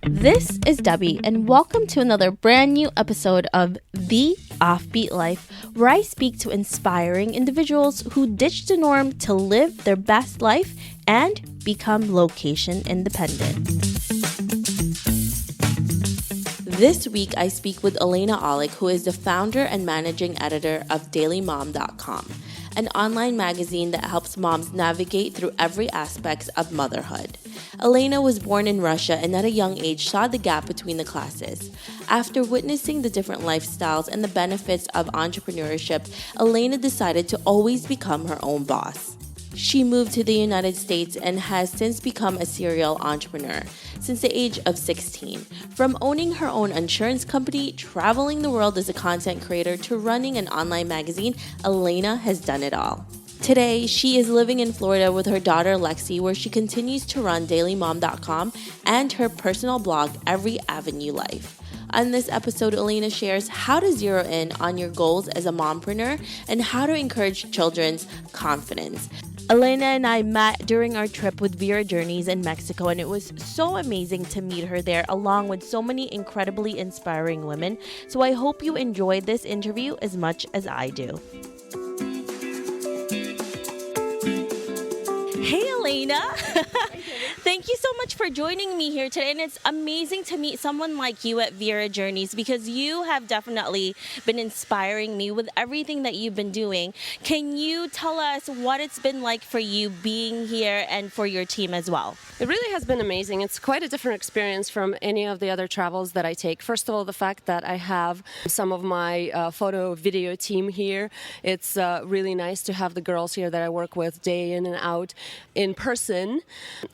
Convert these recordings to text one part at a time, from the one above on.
This is Debbie, and welcome to another brand new episode of The Offbeat Life, where I speak to inspiring individuals who ditch the norm to live their best life and become location independent. This week, I speak with Elena Ollick, who is the founder and managing editor of dailymom.com, an online magazine that helps moms navigate through every aspect of motherhood. Elena was born in Russia and at a young age saw the gap between the classes. After witnessing the different lifestyles and the benefits of entrepreneurship, Elena decided to always become her own boss. She moved to the United States and has since become a serial entrepreneur since the age of 16. From owning her own insurance company, traveling the world as a content creator, to running an online magazine, Elena has done it all. Today, she is living in Florida with her daughter Lexi, where she continues to run dailymom.com and her personal blog, Every Avenue Life. On this episode, Elena shares how to zero in on your goals as a mompreneur and how to encourage children's confidence. Elena and I met during our trip with Vera Journeys in Mexico, and it was so amazing to meet her there, along with so many incredibly inspiring women. So I hope you enjoyed this interview as much as I do. Hey, Elena. Thank you so much for joining me here today. And it's amazing to meet someone like you at Vera Journeys, because you have definitely been inspiring me with everything that you've been doing. Can you tell us what it's been like for you being here and for your team as well? It really has been amazing. It's quite a different experience from any of the other travels that I take. First of all, the fact that I have some of my photo video team here. It's really nice to have the girls here that I work with day in and out in person.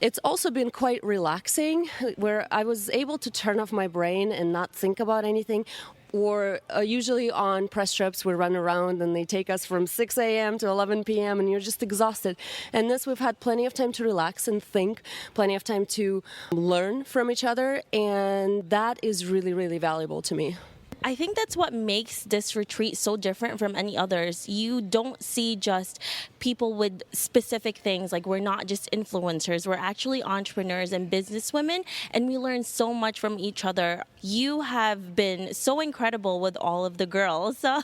It's also been quite relaxing, where I was able to turn off my brain and not think about anything. Or usually on press trips, we run around and they take us from 6 a.m. to 11 p.m. and you're just exhausted. And this, we've had plenty of time to relax and think, plenty of time to learn from each other. And that is really, really valuable to me. I think that's what makes this retreat so different from any others. You don't see just people with specific things. Like, we're not just influencers. We're actually entrepreneurs and businesswomen, and we learn so much from each other. You have been so incredible with all of the girls. So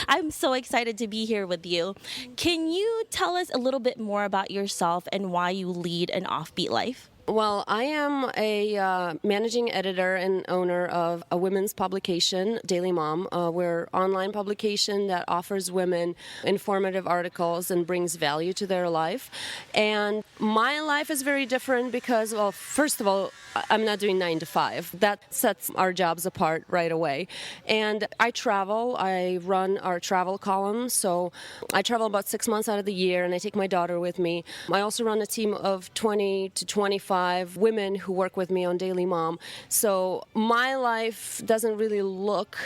I'm so excited to be here with you. Can you tell us a little bit more about yourself and why you lead an offbeat life? Well, I am a managing editor and owner of a women's publication, Daily Mom. We're an online publication that offers women informative articles and brings value to their life. And my life is very different because, well, first of all, I'm not doing 9 to 5. That sets our jobs apart right away. And I travel. I run our travel column. So I travel about 6 months out of the year, and I take my daughter with me. I also run a team of 20 to 25 women who work with me on Daily Mom. So my life doesn't really look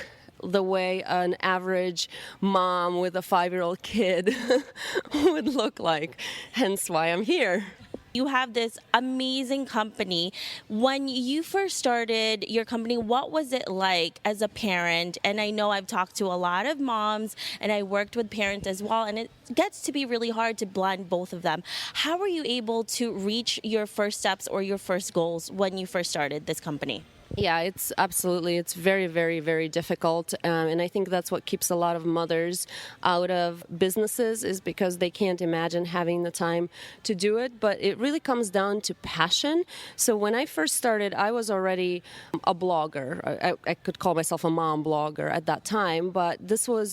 the way an average mom with a 5-year-old kid would look like, hence why I'm here. You have this amazing company. When you first started your company, what was it like as a parent? And I know I've talked to a lot of moms, and I worked with parents as well, and it gets to be really hard to blend both of them. How were you able to reach your first steps or your first goals when you first started this company? Yeah, it's very, very, very difficult. And I think that's what keeps a lot of mothers out of businesses, is because they can't imagine having the time to do it. But it really comes down to passion. So when I first started, I was already a blogger. I could call myself a mom blogger at that time. But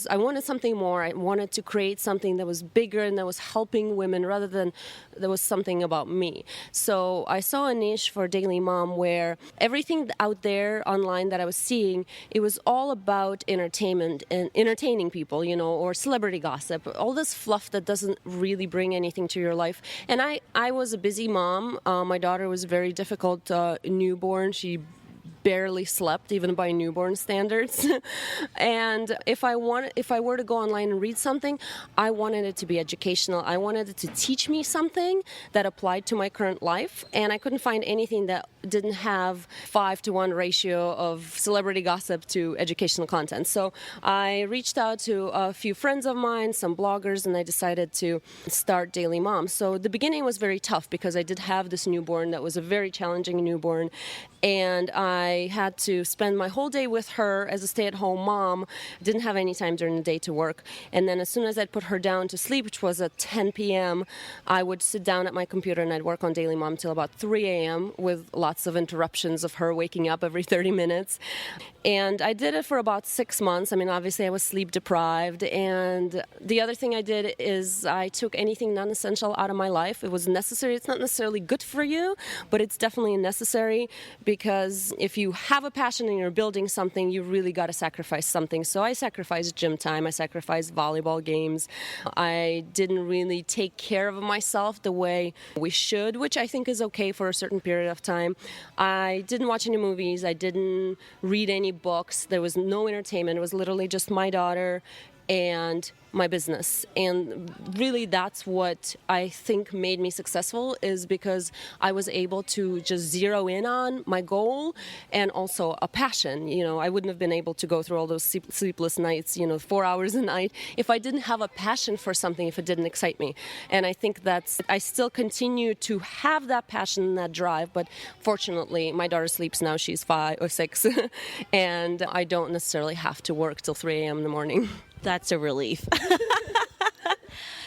I wanted something more. I wanted to create something that was bigger and that was helping women rather than there was something about me. So I saw a niche for Daily Mom where everything out there online that I was seeing, it was all about entertainment and entertaining people, or celebrity gossip, all this fluff that doesn't really bring anything to your life. And I was a busy mom. My daughter was a very difficult newborn. She barely slept, even by newborn standards. And if I were to go online and read something, I wanted it to be educational. I wanted it to teach me something that applied to my current life, and I couldn't find anything that didn't have 5-to-1 ratio of celebrity gossip to educational content. So I reached out to a few friends of mine, some bloggers, and I decided to start Daily Mom. So the beginning was very tough because I did have this newborn that was a very challenging newborn, and I had to spend my whole day with her as a stay-at-home mom. Didn't have any time during the day to work. And then as soon as I'd put her down to sleep, which was at 10 p.m., I would sit down at my computer and I'd work on Daily Mom till about 3 a.m. with lots of interruptions of her waking up every 30 minutes. And I did it for about 6 months. I mean, obviously I was sleep deprived. And the other thing I did is I took anything non-essential out of my life. It was necessary. It's not necessarily good for you, but it's definitely necessary, because if you have a passion and you're building something, you really got to sacrifice something. So I sacrificed gym time. I sacrificed volleyball games. I didn't really take care of myself the way we should, which I think is okay for a certain period of time. I didn't watch any movies. I didn't read any books. There was no entertainment. It was literally just my daughter and my business. And really that's what I think made me successful, is because I was able to just zero in on my goal and also a passion. You know, I wouldn't have been able to go through all those sleepless nights, 4 hours a night, if I didn't have a passion for something, if it didn't excite me. And I think I still continue to have that passion and that drive, but fortunately my daughter sleeps now, she's 5 or 6, and I don't necessarily have to work till 3 a.m. in the morning. That's a relief.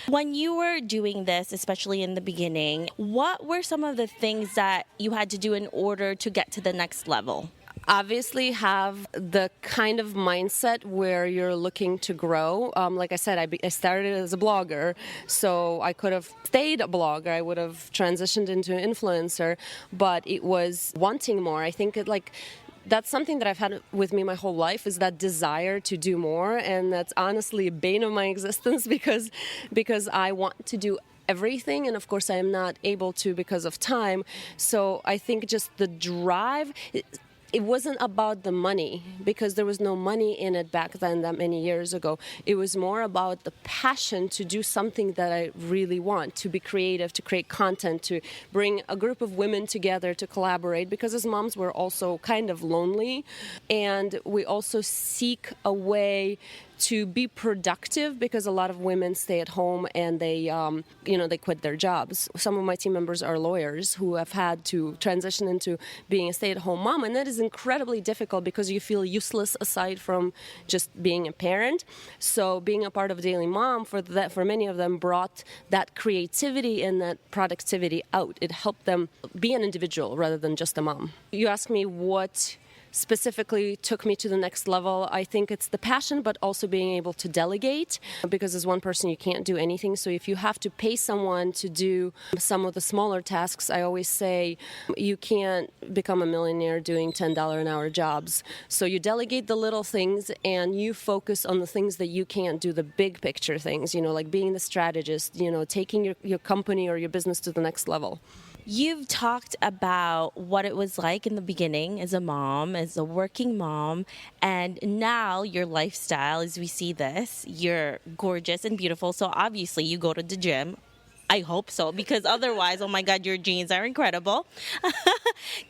When you were doing this, especially in the beginning, what were some of the things that you had to do in order to get to the next level? Obviously have the kind of mindset where you're looking to grow. Like I said, I started as a blogger, so I could have stayed a blogger. I would have transitioned into an influencer, but it was wanting more. I think that's something that I've had with me my whole life, is that desire to do more. And that's honestly a bane of my existence, because I want to do everything. And of course I am not able to because of time. So I think just the drive, it wasn't about the money, because there was no money in it back then, that many years ago. It was more about the passion to do something that I really want, to be creative, to create content, to bring a group of women together to collaborate, because as moms we're also kind of lonely, and we also seek a way to be productive, because a lot of women stay at home and they quit their jobs. Some of my team members are lawyers who have had to transition into being a stay-at-home mom, and that is incredibly difficult because you feel useless aside from just being a parent. So being a part of Daily Mom, for many of them, brought that creativity and that productivity out. It helped them be an individual rather than just a mom. You ask me what specifically took me to the next level. I think it's the passion, but also being able to delegate, because as one person you can't do anything. So if you have to pay someone to do some of the smaller tasks, I always say you can't become a millionaire doing $10 an hour jobs. So you delegate the little things and you focus on the things that you can't do, the big picture things, like being the strategist, taking your company or your business to the next level. You've talked about what it was like in the beginning as a mom, as a working mom, and now your lifestyle, as we see this, you're gorgeous and beautiful. So obviously you go to the gym. I hope so, because otherwise, oh my God, your jeans are incredible.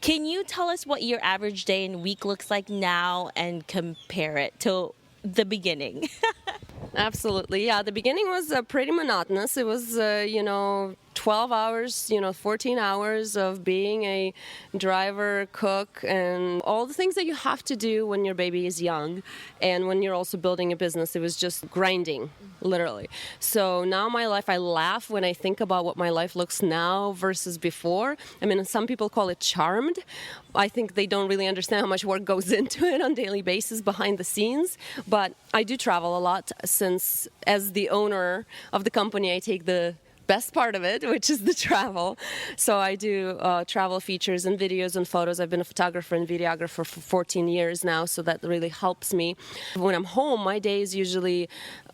Can you tell us what your average day and week looks like now and compare it to the beginning? Absolutely. Yeah, the beginning was pretty monotonous. It was, 12 hours, 14 hours of being a driver, cook, and all the things that you have to do when your baby is young and when you're also building a business. It was just grinding, literally. So now my life, I laugh when I think about what my life looks now versus before. I mean, some people call it charmed. I think they don't really understand how much work goes into it on a daily basis behind the scenes. But I do travel a lot, since as the owner of the company, I take the best part of it, which is the travel. So I do travel features and videos and photos. I've been a photographer and videographer for 14 years now, so that really helps me. When I'm home, my day is usually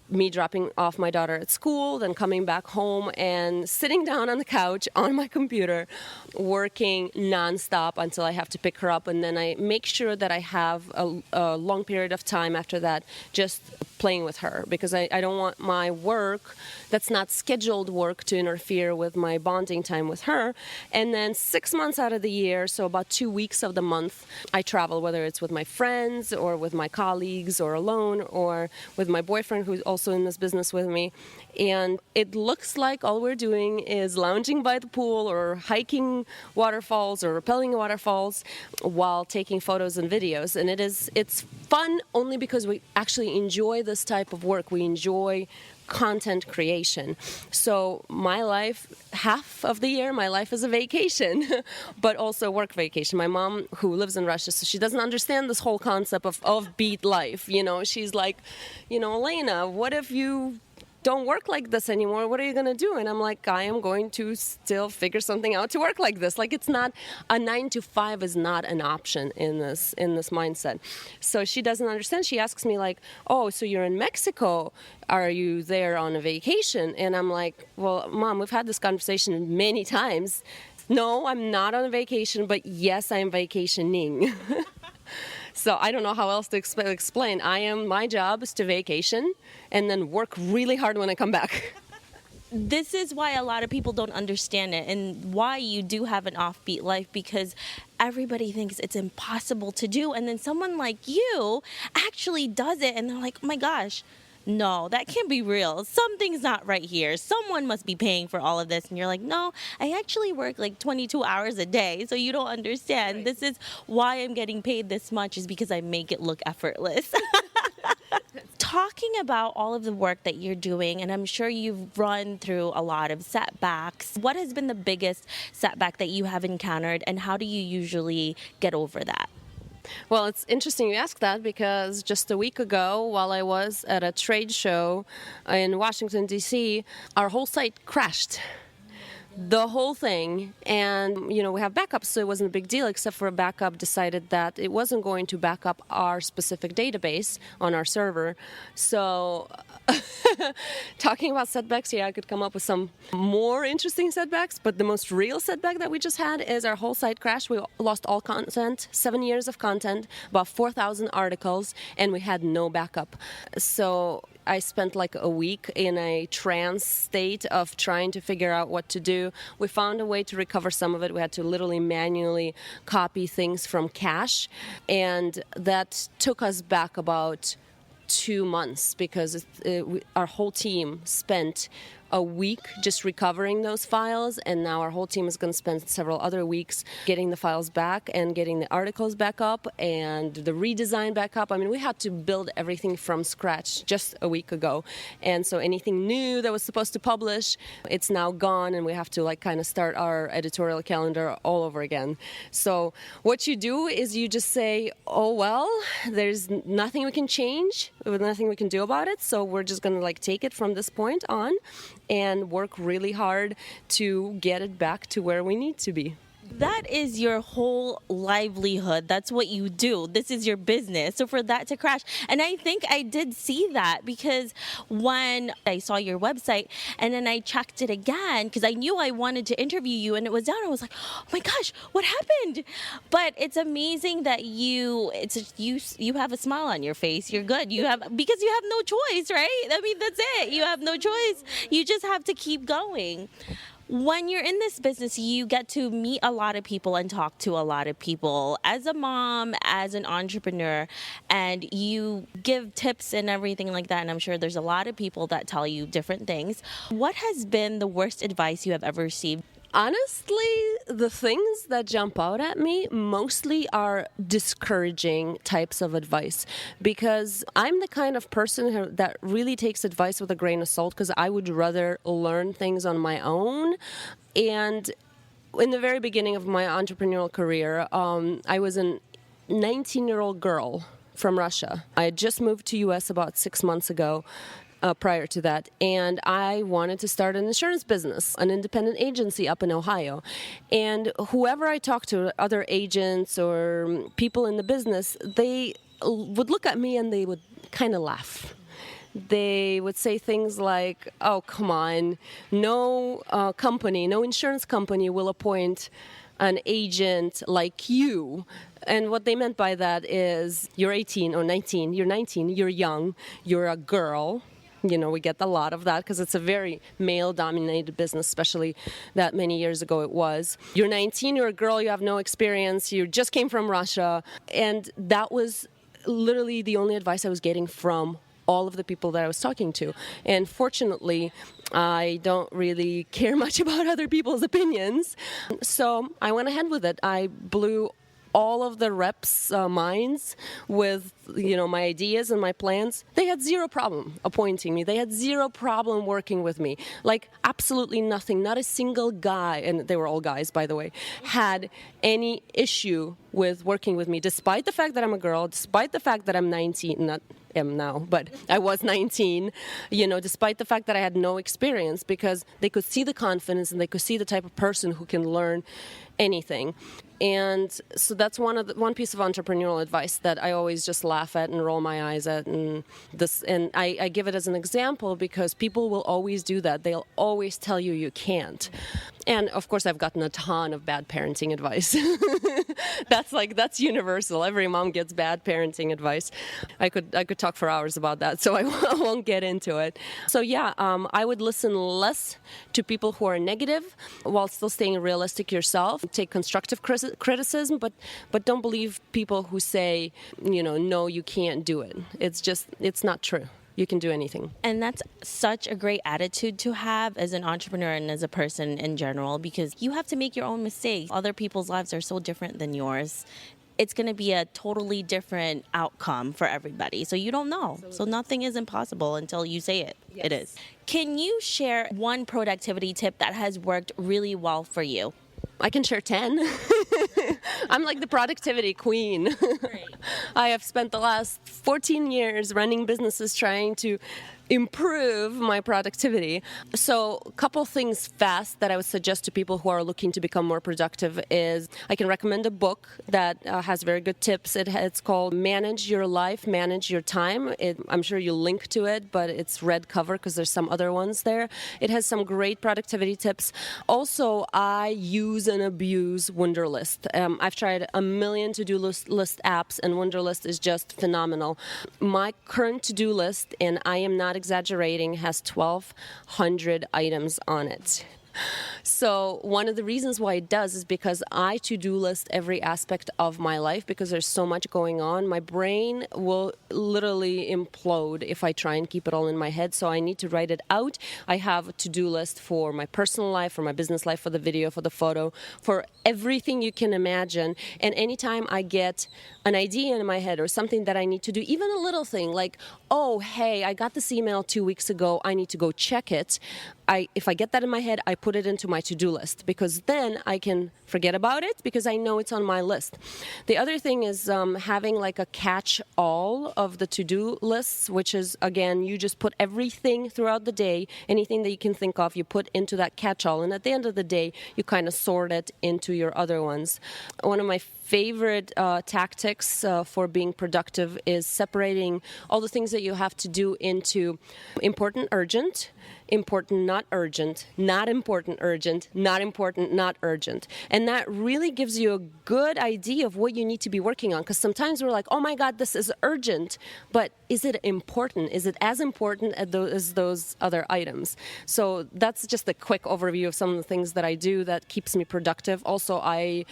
me dropping off my daughter at school, then coming back home and sitting down on the couch on my computer, working nonstop until I have to pick her up. And then I make sure that I have a long period of time after that just playing with her, because I don't want my work that's not scheduled work to interfere with my bonding time with her. And then 6 months out of the year, so about 2 weeks of the month, I travel, whether it's with my friends or with my colleagues or alone or with my boyfriend who's also in this business with me. And it looks like all we're doing is lounging by the pool or hiking waterfalls or rappelling waterfalls while taking photos and videos. And it's fun only because we actually enjoy this type of work. We enjoy content creation. So my life, half of the year, my life is a vacation, but also work vacation. My mom, who lives in Russia, so she doesn't understand this whole concept of offbeat life. She's like, Elena, what if you don't work like this anymore? What are you going to do? And I'm like, I am going to still figure something out to work like this. Like, it's not, a 9 to 5 is not an option in this mindset. So she doesn't understand. She asks me like, oh, so you're in Mexico. Are you there on a vacation? And I'm like, well, Mom, we've had this conversation many times. No, I'm not on a vacation, but yes, I am vacationing. So I don't know how else to explain. My job is to vacation and then work really hard when I come back. This is why a lot of people don't understand it and why you do have an offbeat life, because everybody thinks it's impossible to do. And then someone like you actually does it and they're like, oh my gosh, no, that can't be real. Something's not right here. Someone must be paying for all of this. And you're like, no, I actually work like 22 hours a day. So you don't understand. Right. This is why I'm getting paid this much, is because I make it look effortless. Talking about all of the work that you're doing, and I'm sure you've run through a lot of setbacks. What has been the biggest setback that you have encountered, and how do you usually get over that? Well, it's interesting you ask that, because just a week ago, while I was at a trade show in Washington, D.C., our whole site crashed. The whole thing. And, we have backups, so it wasn't a big deal, except for a backup decided that it wasn't going to back up our specific database on our server. So talking about setbacks, I could come up with some more interesting setbacks, but the most real setback that we just had is our whole site crashed. We lost all content, 7 years of content, about 4,000 articles, and we had no backup. So I spent like a week in a trance state of trying to figure out what to do. We found a way to recover some of it. We had to literally manually copy things from cache, and that took us back about 2 months, because our whole team spent a week just recovering those files, and now our whole team is going to spend several other weeks getting the files back and getting the articles back up and the redesign back up. I mean, we had to build everything from scratch just a week ago, and so anything new that was supposed to publish, it's now gone, and we have to kind of start our editorial calendar all over again. So what you do is you just say, oh well, there's nothing we can change, there's nothing we can do about it, so we're just going to take it from this point on and work really hard to get it back to where we need to be. That is your whole livelihood. That's what you do. This is your business. So for that to crash, and I think I did see that, because when I saw your website and then I checked it again, because I knew I wanted to interview you and it was down, I was like, oh my gosh, what happened? But it's amazing that you have a smile on your face. You're good. Because you have no choice, right? I mean, that's it. You have no choice. You just have to keep going. When you're in this business, you get to meet a lot of people and talk to a lot of people as a mom, as an entrepreneur, and you give tips and everything like that. And I'm sure there's a lot of people that tell you different things. What has been the worst advice you have ever received? Honestly, the things that jump out at me mostly are discouraging types of advice, because I'm the kind of person that really takes advice with a grain of salt, because I would rather learn things on my own. And in the very beginning of my entrepreneurial career, I was a 19-year-old girl from Russia. I had just moved to U.S. about 6 months ago. Prior to that, and I wanted to start an insurance business, an independent agency up in Ohio. And whoever I talked to, other agents or people in the business, they would look at me and they would kind of laugh. they would say things like, oh, come on, no insurance company will appoint an agent like you. And what they meant by that is you're 18 or 19, you're young, you're a girl. We get a lot of that because it's a very male-dominated business, especially that many years ago it was. You're 19, you're a girl, you have no experience, you just came from Russia. And that was literally the only advice I was getting from all of the people that I was talking to. And fortunately, I don't really care much about other people's opinions. So I went ahead with it. I blew all of the reps' minds with, my ideas and my plans. They had zero problem appointing me. They had zero problem working with me. Like, absolutely nothing. Not a single guy, and they were all guys, by the way, had any issue with working with me, despite the fact that I'm a girl, despite the fact that I'm 19, not am now, but I was 19, despite the fact that I had no experience, because they could see the confidence and they could see the type of person who can learn anything. And so that's one piece of entrepreneurial advice that I always just laugh at and roll my eyes at, and I give it as an example because people will always do that. They'll always tell you can't. And of course, I've gotten a ton of bad parenting advice. That's universal. Every mom gets bad parenting advice. I could talk for hours about that, so I won't get into it. So yeah, I would listen less to people who are negative while still staying realistic yourself. Take constructive criticism, but don't believe people who say, no, you can't do it. It's not true. You can do anything. And that's such a great attitude to have as an entrepreneur and as a person in general, because you have to make your own mistakes. Other people's lives are so different than yours. It's going to be a totally different outcome for everybody. So you don't know. So nothing is impossible until you say it. Yes. It is. Can you share one productivity tip that has worked really well for you? I can share 10. I'm like the productivity queen. Great. I have spent the last 14 years running businesses trying to improve my productivity. So a couple things fast that I would suggest to people who are looking to become more productive is I can recommend a book that has very good tips. It's called Manage Your Life, Manage Your Time. I'm sure you'll link to it, but it's red cover because there's some other ones there. It has some great productivity tips. Also, I use and abuse Wunderlist. I've tried a million to-do list apps, and Wunderlist is just phenomenal. My current to-do list, and I am not exaggerating, has 1,200 items on it. So one of the reasons why it does is because I to-do list every aspect of my life because there's so much going on. My brain will literally implode if I try and keep it all in my head. So I need to write it out. I have a to-do list for my personal life, for my business life, for the video, for the photo, for everything you can imagine. And anytime I get an idea in my head or something that I need to do, even a little thing like, oh, hey, I got this email 2 weeks ago. I need to go check it. If I get that in my head, I put it into my to-do list because then I can forget about it because I know it's on my list. The other thing is having like a catch-all of the to-do lists, which is, again, you just put everything throughout the day, anything that you can think of, you put into that catch-all. And at the end of the day, you kind of sort it into your other ones. One of my favorite tactics for being productive is separating all the things that you have to do into important, urgent, important, not urgent, not important, urgent, not important, not urgent. And that really gives you a good idea of what you need to be working on. Because sometimes we're like, oh my God, this is urgent. But is it important? Is it as important as those other items? So that's just a quick overview of some of the things that I do that keeps me productive. Also, I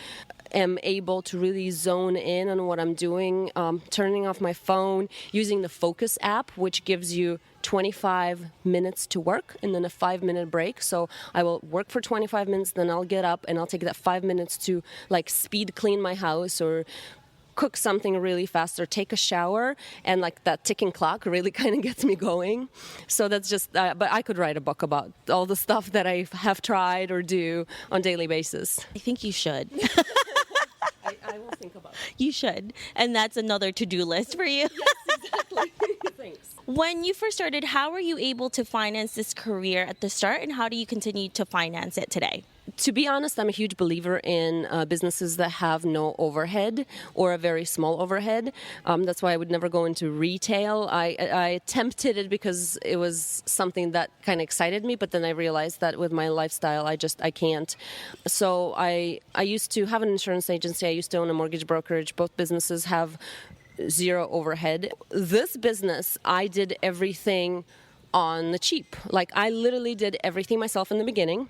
am able to really zone in on what I'm doing, turning off my phone, using the Focus app, which gives you 25 minutes to work and then a 5-minute break. So I will work for 25 minutes, then I'll get up and I'll take that 5 minutes to like speed clean my house or cook something really fast or take a shower, and like that ticking clock really kind of gets me going. So that's just, but I could write a book about all the stuff that I have tried or do on a daily basis. I think you should. I will think about it. You should. And that's another to-do list for you. Yes, exactly. Thanks. When you first started, how were you able to finance this career at the start, and how do you continue to finance it today? To be honest, I'm a huge believer in businesses that have no overhead or a very small overhead. That's why I would never go into retail. I attempted it because it was something that kind of excited me, but then I realized that with my lifestyle, I can't. So I used to have an insurance agency. I used to own a mortgage brokerage. Both businesses have zero overhead. This business, I did everything on the cheap. Like, I literally did everything myself in the beginning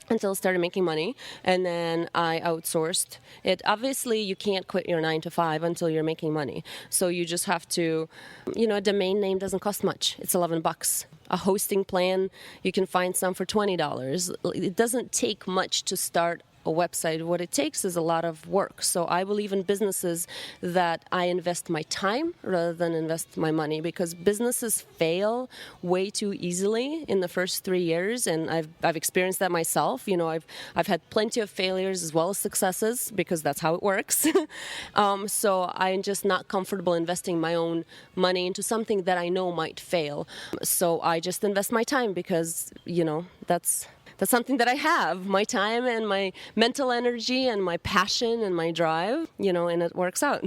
until I started making money, and then I outsourced it. Obviously, you can't quit your 9 to 5 until you're making money. So you just have to, a domain name doesn't cost much. It's $11. A hosting plan, you can find some for $20. It doesn't take much to start a website. What it takes is a lot of work. So I believe in businesses that I invest my time rather than invest my money, because businesses fail way too easily in the first 3 years, and I've experienced that myself. I've had plenty of failures as well as successes, because that's how it works. So I'm just not comfortable investing my own money into something that I know might fail. So I just invest my time because, that's something that I have, my time and my mental energy and my passion and my drive, and it works out.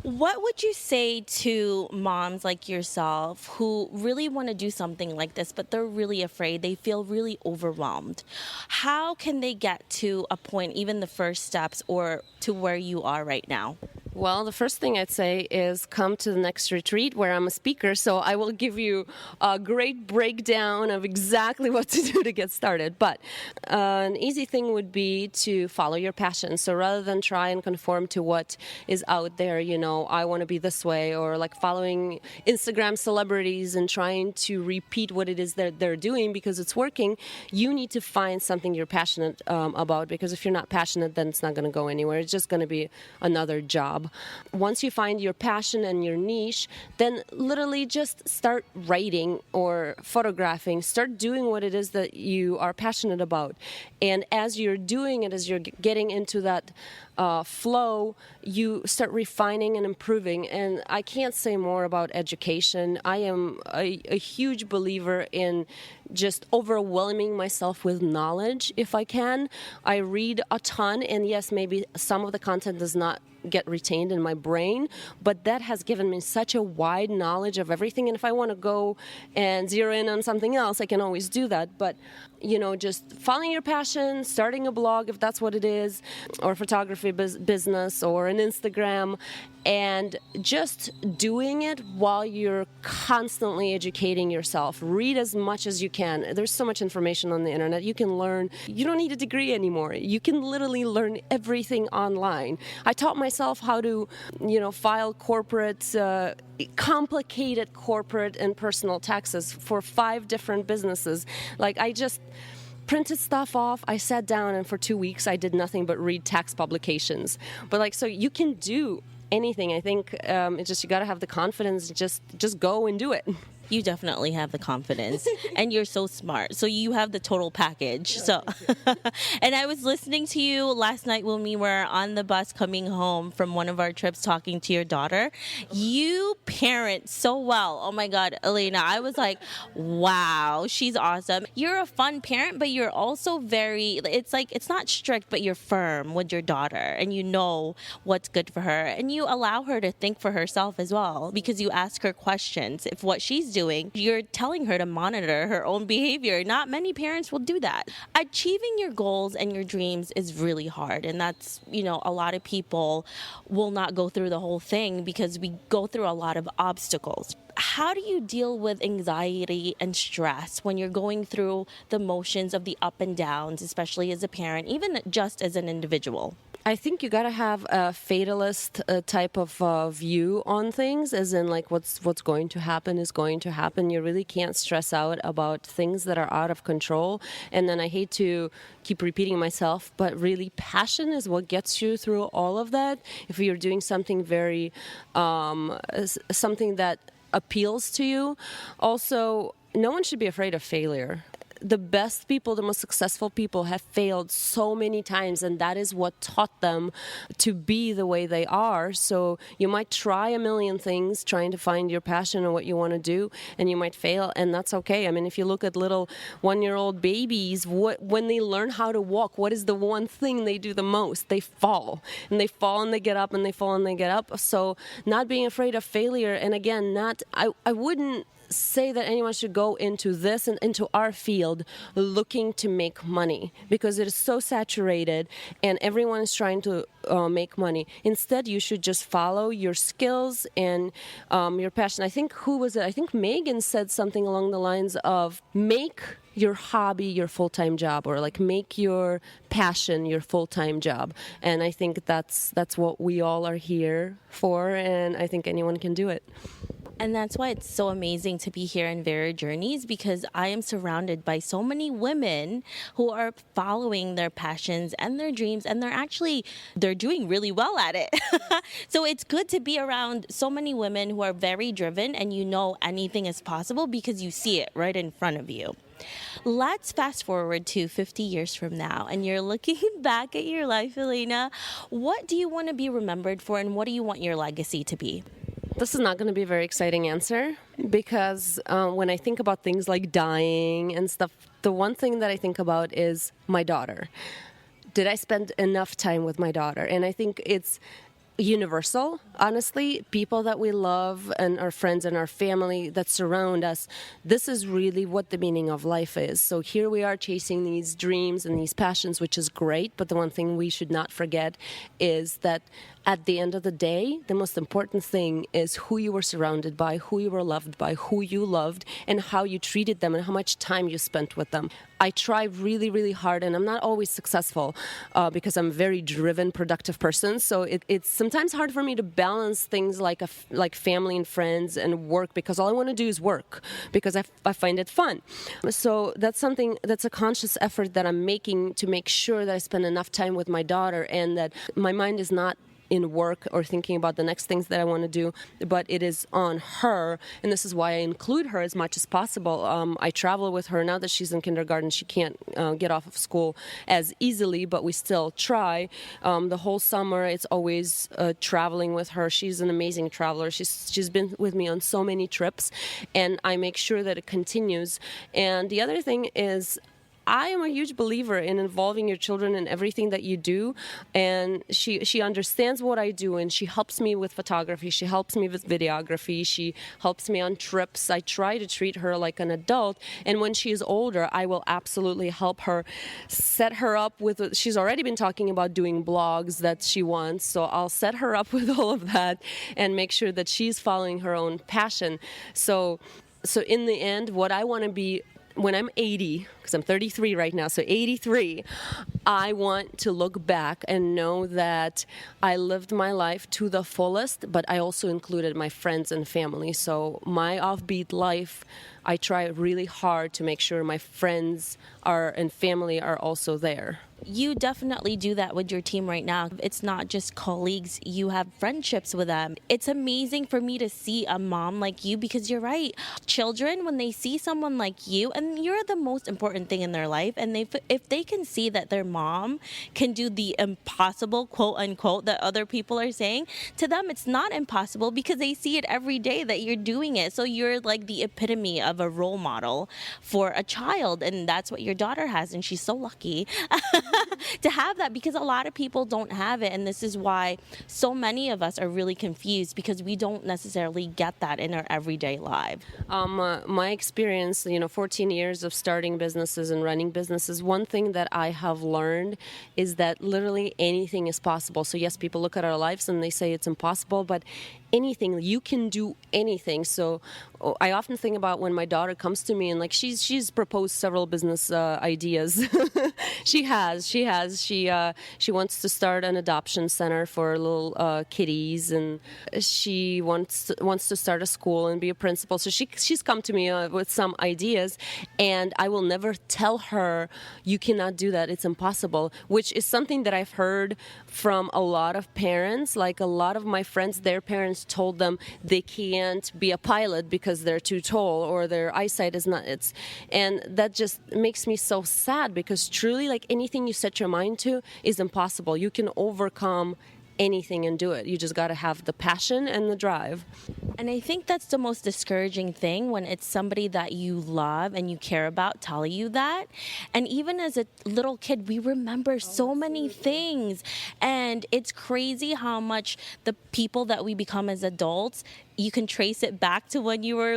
What would you say to moms like yourself who really want to do something like this, but they're really afraid, they feel really overwhelmed? How can they get to a point, even the first steps, or to where you are right now? Well, the first thing I'd say is come to the next retreat where I'm a speaker, so I will give you a great breakdown of exactly what to do to get started. But an easy thing would be to follow your passion. So rather than try and conform to what is out there, I want to be this way, or like following Instagram celebrities and trying to repeat what it is that they're doing because it's working, you need to find something you're passionate about, because if you're not passionate, then it's not going to go anywhere. It's just going to be another job. Once you find your passion and your niche, then literally just start writing or photographing. Start doing what it is that you are passionate about. And as you're doing it, as you're getting into that flow, you start refining and improving. And I can't say more about education. I am a huge believer in just overwhelming myself with knowledge if I can. I read a ton, and yes, maybe some of the content does not get retained in my brain, but that has given me such a wide knowledge of everything. And if I want to go and zero in on something else, I can always do that. But just following your passion, starting a blog if that's what it is, or photography business, or an Instagram, and just doing it while you're constantly educating yourself. Read as much as you can. There's so much information on the internet. You can learn. You don't need a degree anymore. You can literally learn everything online. I taught myself how to, file corporate, complicated corporate and personal taxes for 5 different businesses. Like, I just printed stuff off. I sat down, and for 2 weeks I did nothing but read tax publications. But so you can do anything. I think it's just, you got to have the confidence. Just go and do it. You definitely have the confidence, and you're so smart. So you have the total package. So, and I was listening to you last night when we were on the bus coming home from one of our trips, talking to your daughter. You parent so well. Oh my God, Elena, I was like, wow, she's awesome. You're a fun parent, but you're also it's not strict, but you're firm with your daughter, and you know what's good for her, and you allow her to think for herself as well, because you ask her questions. If what she's doing, you're telling her to monitor her own behavior. Not many parents will do that. Achieving your goals and your dreams is really hard, and that's, a lot of people will not go through the whole thing because we go through a lot of obstacles. How do you deal with anxiety and stress when you're going through the motions of the up and downs, especially as a parent, even just as an individual? I think you got to have a fatalist type of view on things, as in like what's going to happen is going to happen. You really can't stress out about things that are out of control. And then I hate to keep repeating myself, but really passion is what gets you through all of that. If you're doing something very, something that appeals to you. Also, no one should be afraid of failure. the best people, the most successful people have failed so many times, and that is what taught them to be the way they are. So you might try a million things trying to find your passion and what you want to do, and you might fail, and that's okay. I mean, if you look at little 1-year-old babies, when they learn how to walk, what is the one thing they do the most? They fall, and they fall and they get up, and they fall and they get up. So not being afraid of failure, and again, I wouldn't say that anyone should go into this and into our field looking to make money, because it is so saturated and everyone is trying to make money. Instead, you should just follow your skills and your passion. I think, who was it? I think Megan said something along the lines of make your hobby your full-time job, or like make your passion your full-time job. And I think that's what we all are here for, and I think anyone can do it. And that's why it's so amazing to be here in Varied Journeys, because I am surrounded by so many women who are following their passions and their dreams, and they're doing really well at it. So it's good to be around so many women who are very driven, and anything is possible because you see it right in front of you. Let's fast forward to 50 years from now, and you're looking back at your life, Elena. What do you want to be remembered for, and what do you want your legacy to be? This is not going to be a very exciting answer, because when I think about things like dying and stuff, the one thing that I think about is my daughter. Did I spend enough time with my daughter? And I think it's universal, honestly. People that we love and our friends and our family that surround us, this is really what the meaning of life is. So here we are chasing these dreams and these passions, which is great, but the one thing we should not forget is that at the end of the day, the most important thing is who you were surrounded by, who you were loved by, who you loved, and how you treated them and how much time you spent with them. I try really, really hard, and I'm not always successful because I'm a very driven, productive person. So it's sometimes hard for me to balance things like family and friends and work, because all I want to do is work, because I find it fun. So that's a conscious effort that I'm making to make sure that I spend enough time with my daughter, and that my mind is not in work or thinking about the next things that I want to do, but it is on her, and this is why I include her as much as possible. I travel with her now that she's in kindergarten. She can't get off of school as easily, but we still try. The whole summer, it's always traveling with her. She's an amazing traveler. She's been with me on so many trips, and I make sure that it continues. And the other thing is, I am a huge believer in involving your children in everything that you do, and she understands what I do, and she helps me with photography, she helps me with videography, she helps me on trips. I try to treat her like an adult, and when she is older, I will absolutely help her, set her up with, she's already been talking about doing blogs that she wants, so I'll set her up with all of that and make sure that she's following her own passion. So in the end, what I want to be when I'm 80, because I'm 33 right now, so 83, I want to look back and know that I lived my life to the fullest, but I also included my friends and family. So my offbeat life, I try really hard to make sure my friends and family are also there. You definitely do that with your team right now. It's not just colleagues, you have friendships with them. It's amazing for me to see a mom like you, because you're right. Children, when they see someone like you, and you're the most important thing in their life, and if they can see that their mom can do the impossible, quote unquote, that other people are saying, to them it's not impossible, because they see it every day that you're doing it. So you're like the epitome of a role model for a child, and that's what your daughter has, and she's so lucky to have that, because a lot of people don't have it, and this is why so many of us are really confused, because we don't necessarily get that in our everyday life. My experience, 14 years of starting businesses and running businesses, one thing that I have learned is that literally anything is possible. So yes, people look at our lives and they say it's impossible, but anything, you can do anything. So I often think about when my daughter comes to me, and she's proposed several business ideas. She wants to start an adoption center for little kitties, and she wants to start a school and be a principal. So she's come to me with some ideas, and I will never tell her you cannot do that, it's impossible, which is something that I've heard from a lot of parents. Like a lot of my friends, their parents parent told them they can't be a pilot because they're too tall or their eyesight is not, and that just makes me so sad, because truly, like, anything you set your mind to is impossible. You can overcome anything and do it. You just got to have the passion and the drive. And I think that's the most discouraging thing, when it's somebody that you love and you care about telling you that. And even as a little kid, we remember so many things. And it's crazy how much the people that we become as adults, you can trace it back to when you were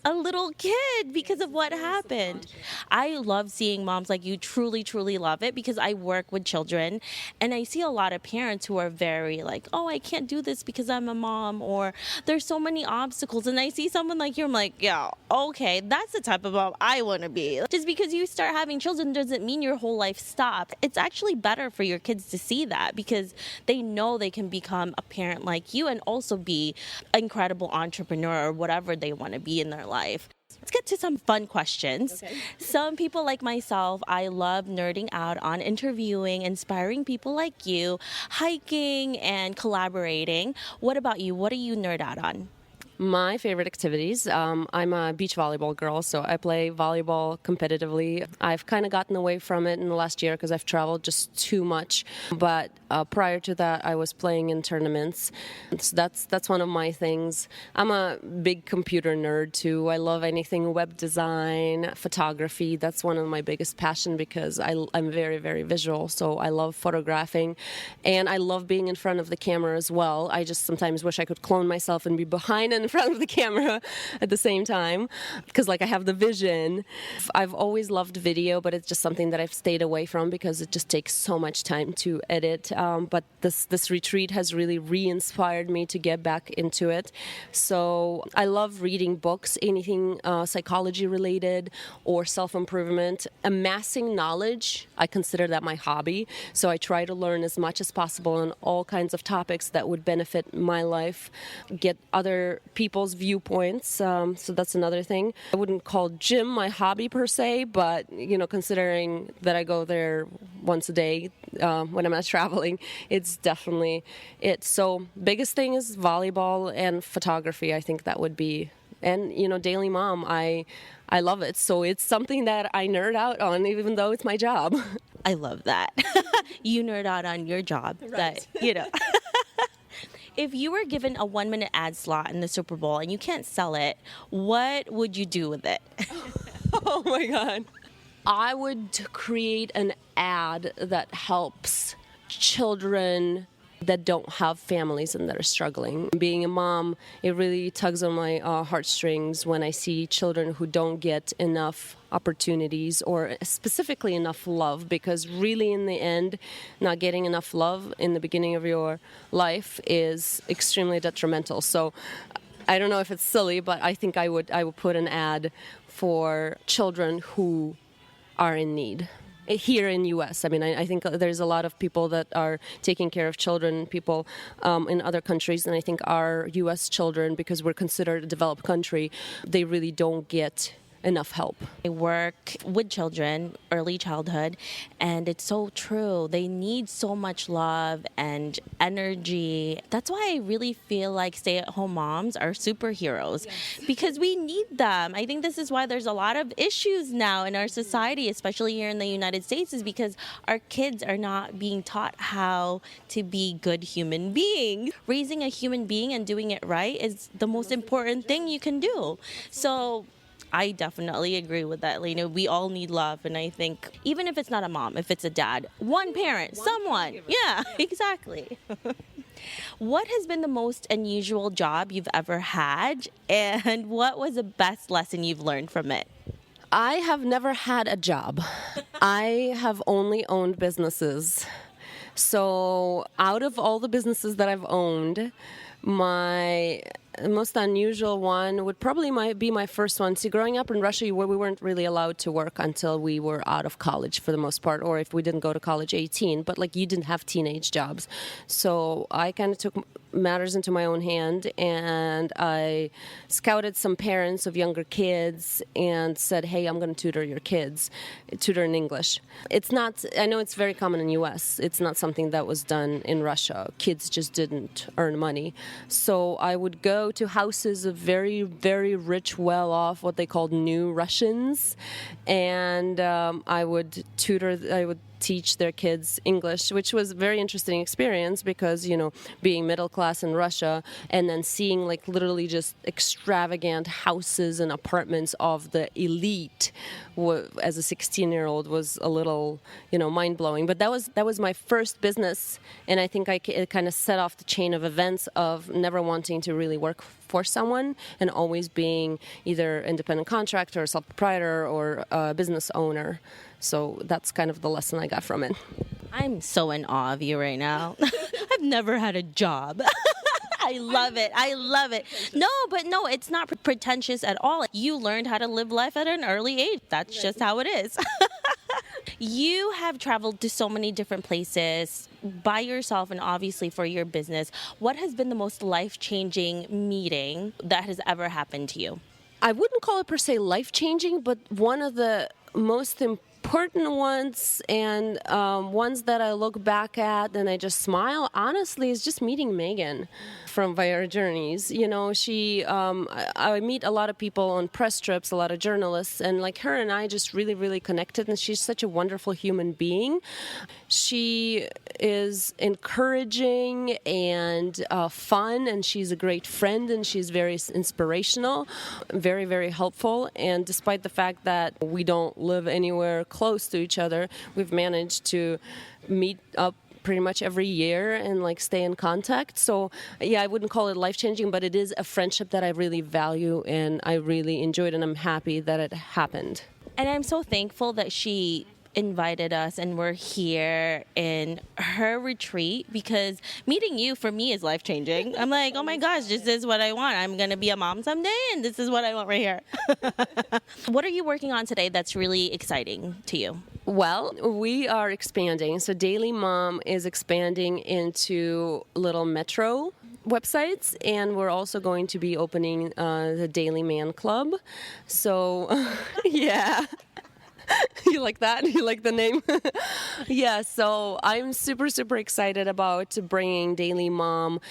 a little kid because of what happened. I love seeing moms like you truly, truly love it, because I work with children and I see a lot of parents who are very like, oh, I can't do this because I'm a mom, or there's so many obstacles. And I see someone like you, I'm like, yeah, okay, that's the type of mom I want to be. Just because you start having children doesn't mean your whole life stopped. It's actually better for your kids to see that, because they know they can become a parent like you and also be an incredible entrepreneur or whatever they want to be in their life. Let's get to some fun questions. Okay. Some people like myself, I love nerding out on interviewing, inspiring people like you, hiking, and collaborating. What about you? What do you nerd out on? My favorite activities, I'm a beach volleyball girl, so I play volleyball competitively. I've kind of gotten away from it in the last year because I've traveled just too much. But prior to that, I was playing in tournaments. So that's one of my things. I'm a big computer nerd too. I love anything web design, photography. That's one of my biggest passion, because I'm very, very visual. So I love photographing, and I love being in front of the camera as well. I just sometimes wish I could clone myself and be behind and in front of the camera at the same time, because like I have the vision. I've always loved video, but it's just something that I've stayed away from because it just takes so much time to edit. But this retreat has really re-inspired me to get back into it. So I love reading books, anything psychology related or self-improvement. Amassing knowledge, I consider that my hobby. So I try to learn as much as possible on all kinds of topics that would benefit my life, get other people's viewpoints. So that's another thing. I wouldn't call gym my hobby per se, but considering that I go there once a day when I'm not traveling, it's definitely it. So biggest thing is volleyball and photography. I think that would be, and daily mom. I love it. So it's something that I nerd out on, even though it's my job. I love that. You nerd out on your job. Right. That. If you were given a 1-minute ad slot in the Super Bowl and you can't sell it, what would you do with it? Oh my God. I would create an ad that helps children that don't have families and that are struggling. Being a mom, it really tugs on my heartstrings when I see children who don't get enough opportunities or specifically enough love, because really in the end, not getting enough love in the beginning of your life is extremely detrimental. So I don't know if it's silly, but I think I would put an ad for children who are in need. Here in U.S. I mean, I think there's a lot of people that are taking care of children, people in other countries, and I think our U.S. children, because we're considered a developed country, they really don't get enough help. I work with children, early childhood, and it's so true. They need so much love and energy. That's why I really feel like stay-at-home moms are superheroes, because we need them. I think this is why there's a lot of issues now in our society, especially here in the United States, is because our kids are not being taught how to be good human beings. Raising a human being and doing it right is the most important thing you can do. So I definitely agree with that, Elena. We all need love, and I think even if it's not a mom, if it's a dad, one parent, someone. Yeah, exactly. What has been the most unusual job you've ever had, and what was the best lesson you've learned from it? I have never had a job. I have only owned businesses. So out of all the businesses that I've owned, my most unusual one would probably be my first one. See, growing up in Russia, we weren't really allowed to work until we were out of college for the most part, or if we didn't go to college 18, but like you didn't have teenage jobs. So I kind of took matters into my own hand, and I scouted some parents of younger kids and said, hey, I'm going to tutor in English. It's not, I know it's very common in the US. It's not something that was done in Russia. Kids just didn't earn money. So I would go to houses of very, very rich, well-off, what they called new Russians, and I would teach their kids English, which was a very interesting experience because, being middle class in Russia and then seeing like literally just extravagant houses and apartments of the elite as a 16-year-old was a little, mind-blowing. But that was my first business, and I think it kind of set off the chain of events of never wanting to really work for someone and always being either independent contractor, sole proprietor, or a business owner. So that's kind of the lesson I got from it. I'm so in awe of you right now. I've never had a job. I love it. No, it's not pretentious at all. You learned how to live life at an early age. That's just how it is. You have traveled to so many different places by yourself and obviously for your business. What has been the most life-changing meeting that has ever happened to you? I wouldn't call it per se life-changing, but one of the most important ones and ones that I look back at and I just smile, honestly, is just meeting Megan from Via Journeys. I meet a lot of people on press trips, a lot of journalists, and like her and I just really, really connected, and she's such a wonderful human being. She is encouraging and fun, and she's a great friend, and she's very inspirational, very, very helpful, and despite the fact that we don't live anywhere close to each other, we've managed to meet up pretty much every year and like stay in contact. So yeah, I wouldn't call it life-changing, but it is a friendship that I really value and I really enjoyed, and I'm happy that it happened. And I'm so thankful that she invited us and we're here in her retreat, because meeting you for me is life-changing. I'm like, oh my gosh, this is what I want. I'm going to be a mom someday, and this is what I want right here. What are you working on today that's really exciting to you? Well, we are expanding. So Daily Mom is expanding into little metro websites, and we're also going to be opening the Daily Man Club. So, yeah. You like that? You like the name? Yeah, so I'm super, super excited about bringing Daily Mom.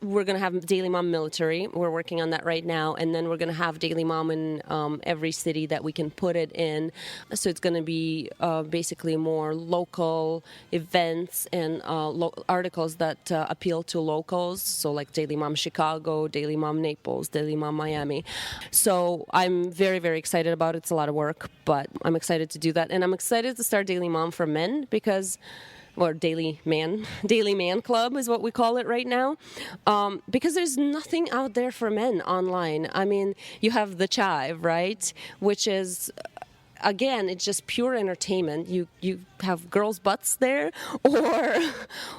We're going to have Daily Mom Military. We're working on that right now. And then we're going to have Daily Mom in every city that we can put it in. So it's going to be basically more local events and articles that appeal to locals. So like Daily Mom Chicago, Daily Mom Naples, Daily Mom Miami. So I'm very, very excited about it. It's a lot of work, but I'm excited to do that. And I'm excited to start Daily Mom for men because... or Daily Man Club is what we call it right now, because there's nothing out there for men online. I mean, you have The Chive, right, which is, again, it's just pure entertainment. You have girls' butts there,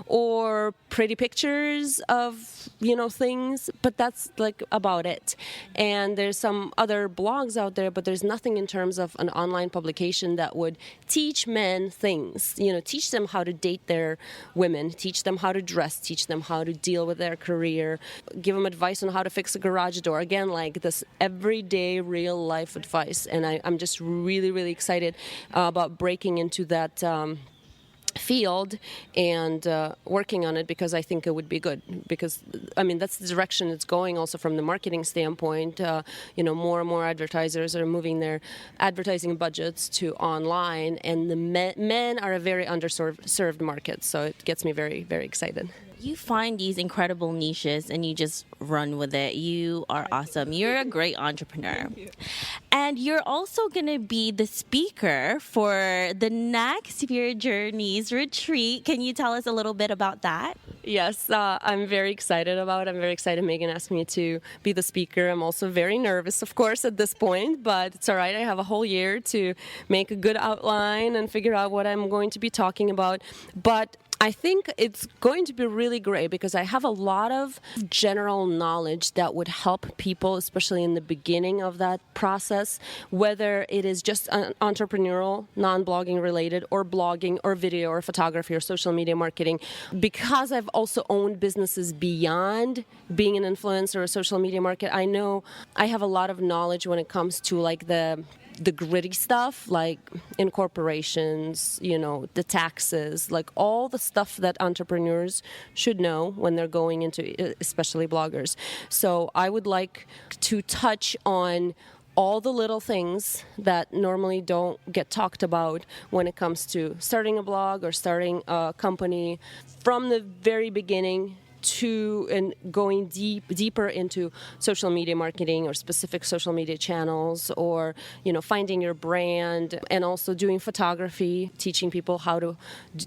or pretty pictures of things, but that's like about it. And there's some other blogs out there, but there's nothing in terms of an online publication that would teach men things. Teach them how to date their women, teach them how to dress, teach them how to deal with their career, give them advice on how to fix a garage door. Again, like this everyday real life advice. And I'm just really, really excited about breaking into that field and working on it, because I think it would be good, because that's the direction it's going. Also from the marketing standpoint, more and more advertisers are moving their advertising budgets to online, and the men are a very underserved market, so it gets me very, very excited. You find these incredible niches and you just run with it. You are awesome. You're a great entrepreneur. And you're also going to be the speaker for the next Via Journeys retreat. Can you tell us a little bit about that? Yes, I'm very excited about it. I'm very excited Megan asked me to be the speaker. I'm also very nervous, of course, at this point, but it's all right. I have a whole year to make a good outline and figure out what I'm going to be talking about. But I think it's going to be really great because I have a lot of general knowledge that would help people, especially in the beginning of that process, whether it is just entrepreneurial, non-blogging related, or blogging, or video, or photography, or social media marketing. Because I've also owned businesses beyond being an influencer or a social media marketer, I know I have a lot of knowledge when it comes to like the gritty stuff, like incorporations, the taxes, like all the stuff that entrepreneurs should know when they're going into, especially bloggers. So I would like to touch on all the little things that normally don't get talked about when it comes to starting a blog or starting a company from the very beginning to and going deeper into social media marketing or specific social media channels, or finding your brand, and also doing photography, teaching people how to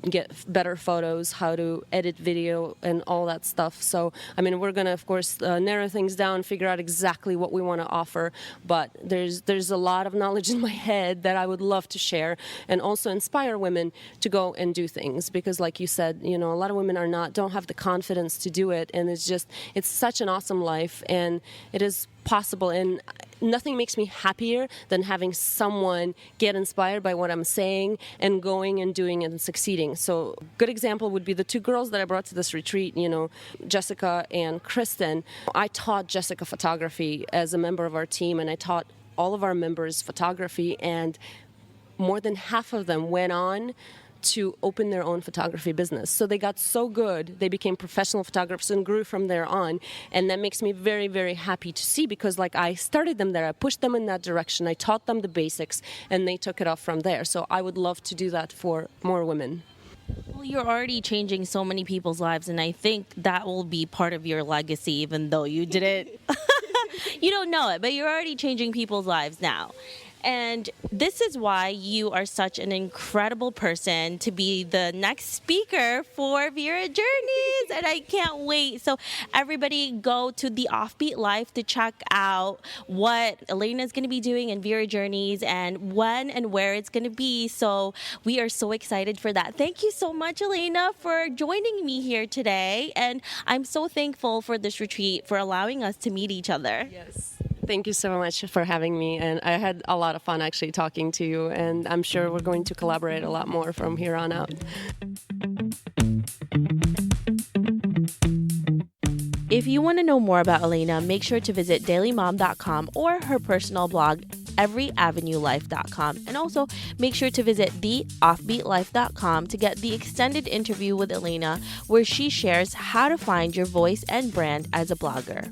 get better photos, how to edit video, and all that stuff. So we're going to of course narrow things down, figure out exactly what we want to offer, but there's a lot of knowledge in my head that I would love to share, and also inspire women to go and do things, because like you said, a lot of women don't have the confidence to do it, and it's such an awesome life, and it is possible, and nothing makes me happier than having someone get inspired by what I'm saying and going and doing it and succeeding. So a good example would be the two girls that I brought to this retreat, Jessica and Kristen. I taught Jessica photography as a member of our team, and I taught all of our members photography, and more than half of them went on to open their own photography business. So they got so good, they became professional photographers and grew from there on. And that makes me very, very happy to see, because I started them there, I pushed them in that direction, I taught them the basics, and they took it off from there. So I would love to do that for more women. Well, you're already changing so many people's lives, and I think that will be part of your legacy, even though you didn't, you don't know it, but you're already changing people's lives now. And this is why you are such an incredible person to be the next speaker for Vera Journeys. And I can't wait. So everybody go to the Offbeat Life to check out what Elena is going to be doing in Vera Journeys and when and where it's going to be. So we are so excited for that. Thank you so much, Elena, for joining me here today. And I'm so thankful for this retreat, for allowing us to meet each other. Yes. Thank you so much for having me, and I had a lot of fun actually talking to you, and I'm sure we're going to collaborate a lot more from here on out. If you want to know more about Elena, make sure to visit dailymom.com or her personal blog, everyavenuelife.com. And also make sure to visit theoffbeatlife.com to get the extended interview with Elena, where she shares how to find your voice and brand as a blogger.